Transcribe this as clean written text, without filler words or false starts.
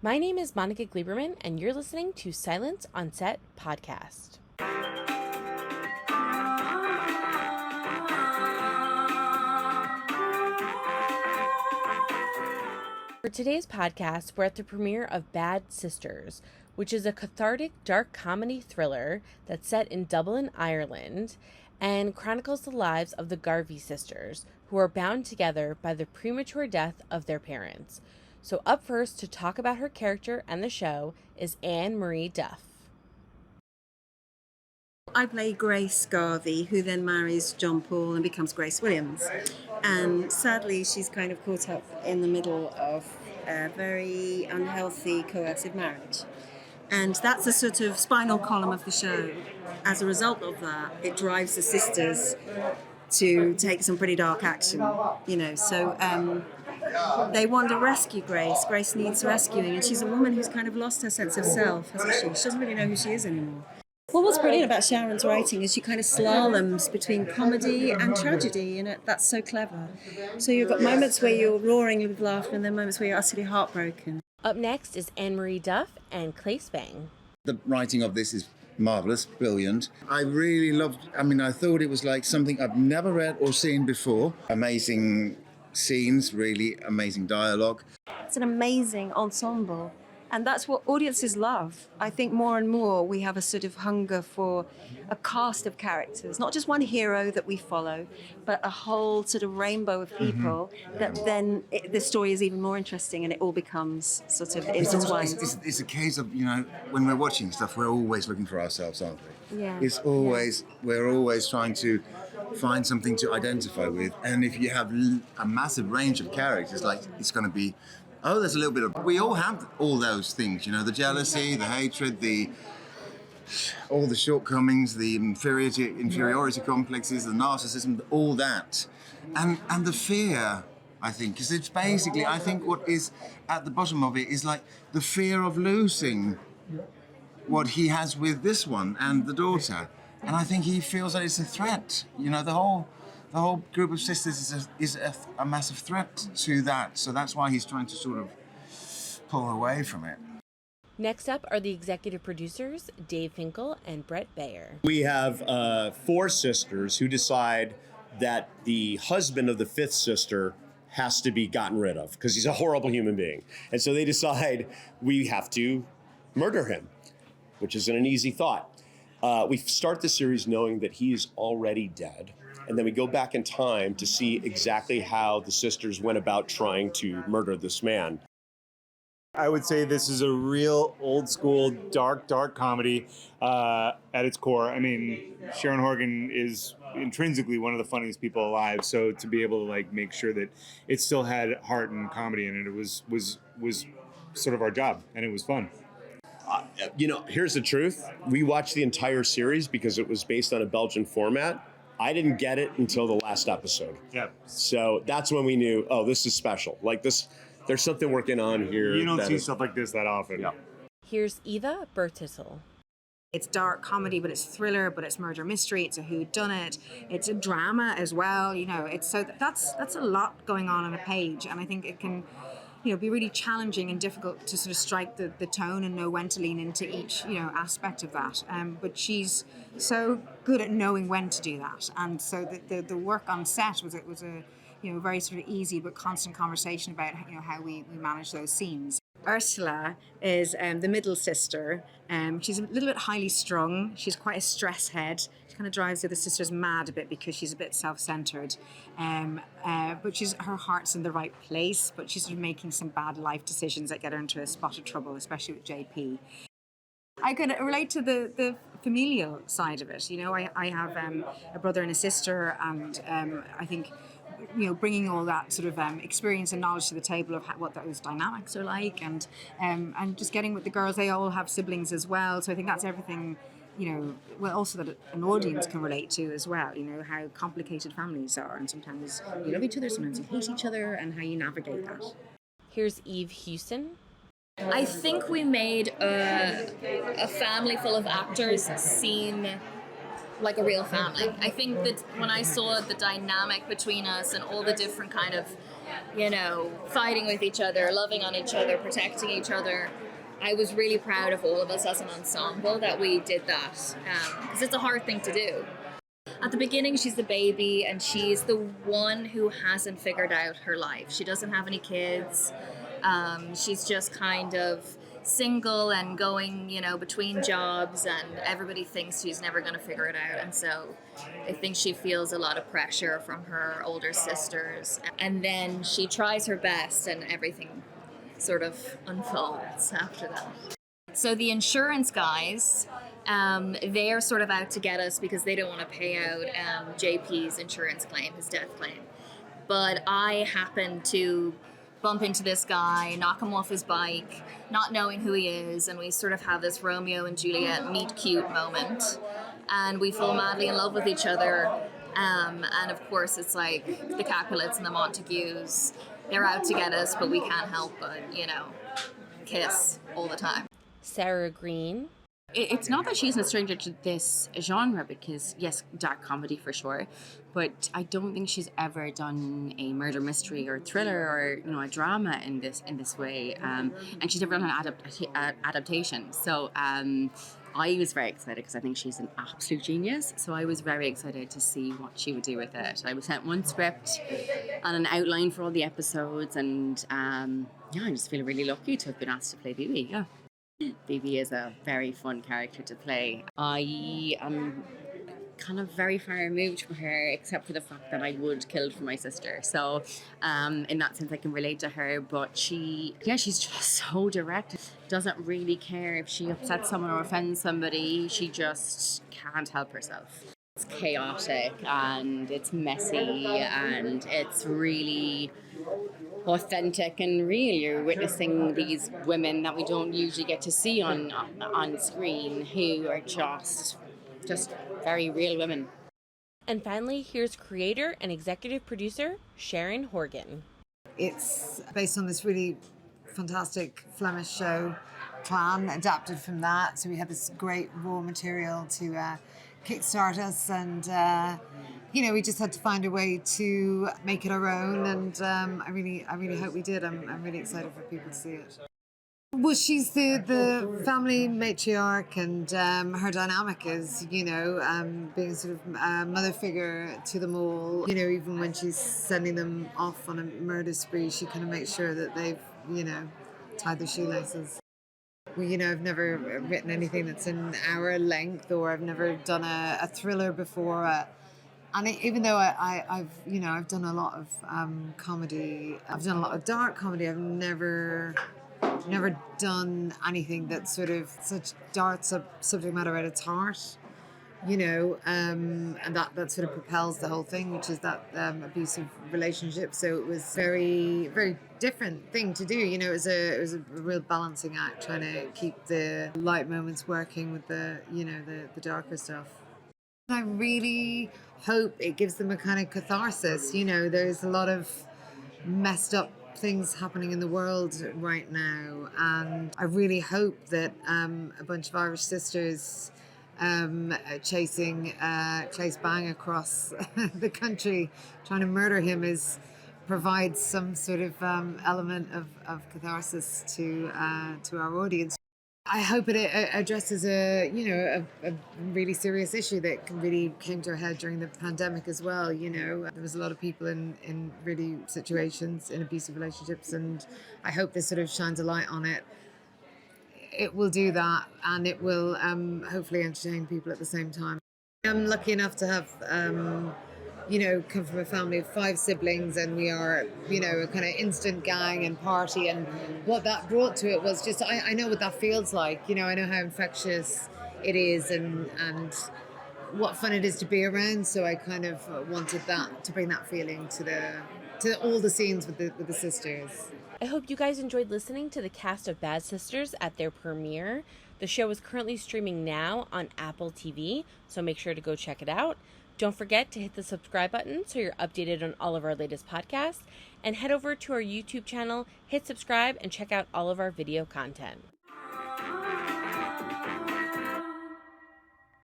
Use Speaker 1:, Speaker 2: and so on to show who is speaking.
Speaker 1: My name is Monica Gleberman, and you're listening to Silence on Set podcast. For today's podcast, we're at the premiere of Bad Sisters, which is a cathartic dark comedy thriller that's set in Dublin, Ireland, and chronicles the lives of the Garvey sisters, who are bound together by the premature death of their parents. So up first to talk about her character and the show is Anne-Marie Duff.
Speaker 2: I play Grace Garvey, who then marries John Paul and becomes Grace Williams. And sadly, she's kind of caught up in the middle of a very unhealthy, coercive marriage. And that's a sort of spinal column of the show. As a result of that, it drives the sisters to take some pretty dark action, So they want to rescue Grace. Grace needs rescuing, and she's a woman who's kind of lost her sense of self, hasn't she? She doesn't really know who she is anymore. Well, what's brilliant about Sharon's writing is she kind of slaloms between comedy and tragedy, and that's so clever. So you've got moments where you're roaring with laughter, and then moments where you're utterly heartbroken.
Speaker 1: Up next is Anne-Marie Duff and Claes Bang.
Speaker 3: The writing of this is marvellous, brilliant. I really loved, I thought it was like something I've never read or seen before. Amazing scenes, really amazing dialogue.
Speaker 2: It's an amazing ensemble. And that's what audiences love. I think more and more we have a sort of hunger for a cast of characters, not just one hero that we follow, but a whole sort of rainbow of people that then the story is even more interesting and it all becomes sort of intertwined.
Speaker 3: It's a case of, when we're watching stuff, we're always looking for ourselves, aren't we?
Speaker 2: Yeah.
Speaker 3: We're always trying to find something to identify with. And if you have a massive range of characters, like it's going to be, there's a little bit of... We all have all those things, the jealousy, the hatred, all the shortcomings, the inferiority complexes, the narcissism, all that. And the fear, I think, because it's basically, I think what is at the bottom of it is like the fear of losing what he has with this one and the daughter. And I think he feels that it's a threat. The whole group of sisters is a massive threat to that. So that's why he's trying to sort of pull away from it.
Speaker 1: Next up are the executive producers, Dave Finkel and Brett Baer.
Speaker 4: We have 4 sisters who decide that the husband of the 5th sister has to be gotten rid of because he's a horrible human being. And so they decide we have to murder him, which isn't an easy thought. We start the series knowing that he is already dead. And then we go back in time to see exactly how the sisters went about trying to murder this man.
Speaker 5: I would say this is a real old school, dark comedy at its core. Sharon Horgan is intrinsically one of the funniest people alive. So to be able to make sure that it still had heart and comedy in it, was sort of our job, and it was fun.
Speaker 4: Here's the truth. We watched the entire series because it was based on a Belgian format. I didn't get it until the last episode.
Speaker 5: Yeah.
Speaker 4: So that's when we knew, this is special. There's something working on here.
Speaker 5: You don't see stuff like this that often.
Speaker 4: Yeah.
Speaker 1: Here's Eva Birthistle.
Speaker 6: It's dark comedy, but it's thriller, but it's murder mystery. It's a whodunit. It's a drama as well. That's a lot going on a page, and I think it can, be really challenging and difficult to sort of strike the tone and know when to lean into each, aspect of that. But she's so good at knowing when to do that, and so the work on set was a very sort of easy but constant conversation about how we manage those scenes. Ursula is the middle sister. She's a little bit highly strung. She's quite a stress head. She kind of drives the other sisters mad a bit because she's a bit self-centered. But her heart's in the right place, but she's sort of making some bad life decisions that get her into a spot of trouble, especially with JP. I can relate to the familial side of it. I have a brother and a sister, and I think bringing all that sort of experience and knowledge to the table of what those dynamics are like, and just getting with the girls. They all have siblings as well, so I think that's everything. Also that an audience can relate to as well. How complicated families are, and sometimes you love each other, sometimes you hate each other, and how you navigate that.
Speaker 1: Here's Eva Hewson.
Speaker 7: I think we made a family full of actors seem like a real family. I think that when I saw the dynamic between us and all the different kind of you know, fighting with each other, loving on each other, protecting each other. I was really proud of all of us as an ensemble that we did that, because it's a hard thing to do. At the beginning, she's the baby, and she's the one who hasn't figured out her life. She doesn't have any kids. She's just kind of single and going, you know, between jobs, and everybody thinks she's never going to figure it out. And so I think she feels a lot of pressure from her older sisters. And then she tries her best, and everything sort of unfolds after that. So the insurance guys, they're sort of out to get us because they don't want to pay out JP's insurance claim, his death claim. But I happened to bump into this guy, knock him off his bike, not knowing who he is, and we sort of have this Romeo and Juliet meet cute moment, and we fall madly in love with each other. And of course, it's like the Capulets and the Montagues. They're out to get us, but we can't help but, you know, kiss all the time.
Speaker 1: Sarah Greene.
Speaker 8: It's not that she isn't a stranger to this genre, because yes, dark comedy for sure, but I don't think she's ever done a murder mystery or thriller or, you know, a drama in this way, and she's never done an adaptation. So I was very excited because I think she's an absolute genius. So I was very excited to see what she would do with it. I was sent one script and an outline for all the episodes, and yeah, I just feel really lucky to have been asked to play Bibi. Yeah. Bibi is a very fun character to play. I am kind of very far removed from her, except for the fact that I would kill for my sister. So in that sense, I can relate to her. But she's just so direct. Doesn't really care if she upsets someone or offends somebody. She just can't help herself. It's chaotic and it's messy and it's really authentic and real. You're witnessing these women that we don't usually get to see on screen, who are just very real women.
Speaker 1: And finally, here's creator and executive producer Sharon Horgan.
Speaker 6: It's based on this really fantastic Flemish show, Clan, adapted from that. So we had this great raw material to kickstart us, and you know, we just had to find a way to make it our own, and I really hope we did. I'm really excited for people to see it. Well, she's the family matriarch, and her dynamic is, you know, being sort of a mother figure to them all. You know, even when she's sending them off on a murder spree, she kind of makes sure that they've, you know, tied their shoelaces. Well, you know, I've never written anything that's an hour length, or I've never done a thriller before. And even though I've done a lot of comedy, I've done a lot of dark comedy, I've never done anything that's sort of such dark subject matter at its heart, you know, and that sort of propels the whole thing, which is that abusive relationship. So it was very, very different thing to do. You know, it was a real balancing act, trying to keep the light moments working with the darker stuff. I really hope it gives them a kind of catharsis. You know, there's a lot of messed up things happening in the world right now, and I really hope that a bunch of Irish sisters chasing Claes Bang across the country, trying to murder him, provides some sort of element of catharsis to our audience. I hope it addresses a really serious issue that really came to a head during the pandemic as well. You know, there was a lot of people in really situations, in abusive relationships, and I hope this sort of shines a light on it. It will do that, and it will hopefully entertain people at the same time. I'm lucky enough to have come from a family of 5 siblings, and we are, you know, a kind of instant gang and party, and what that brought to it was just, I know what that feels like, you know, I know how infectious it is, and what fun it is to be around, so I kind of wanted that, to bring that feeling to all the scenes with the sisters.
Speaker 1: I hope you guys enjoyed listening to the cast of Bad Sisters at their premiere. The show is currently streaming now on Apple TV, so make sure to go check it out. Don't forget to hit the subscribe button so you're updated on all of our latest podcasts, and head over to our YouTube channel, hit subscribe, and check out all of our video content.